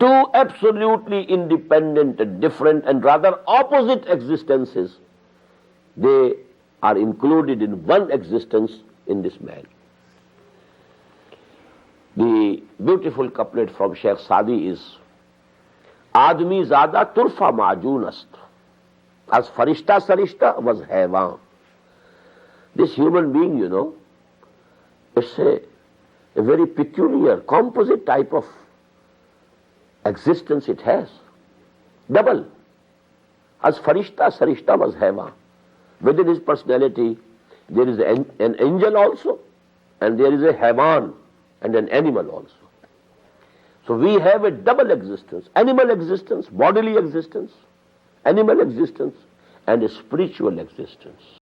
two absolutely independent, different and rather opposite existences, they are included in one existence in this man. The beautiful couplet from Sheikh Sadi is, Admi zada turfa majun ast, as farishta sarishta was haywan. This human being, it's a very peculiar, composite type of existence it has. Double. As farishta sarishta was haywan. Within his personality, there is an angel also, and there is a haywan, and an animal also. So we have a double existence, animal existence, bodily existence, animal existence, and a spiritual existence.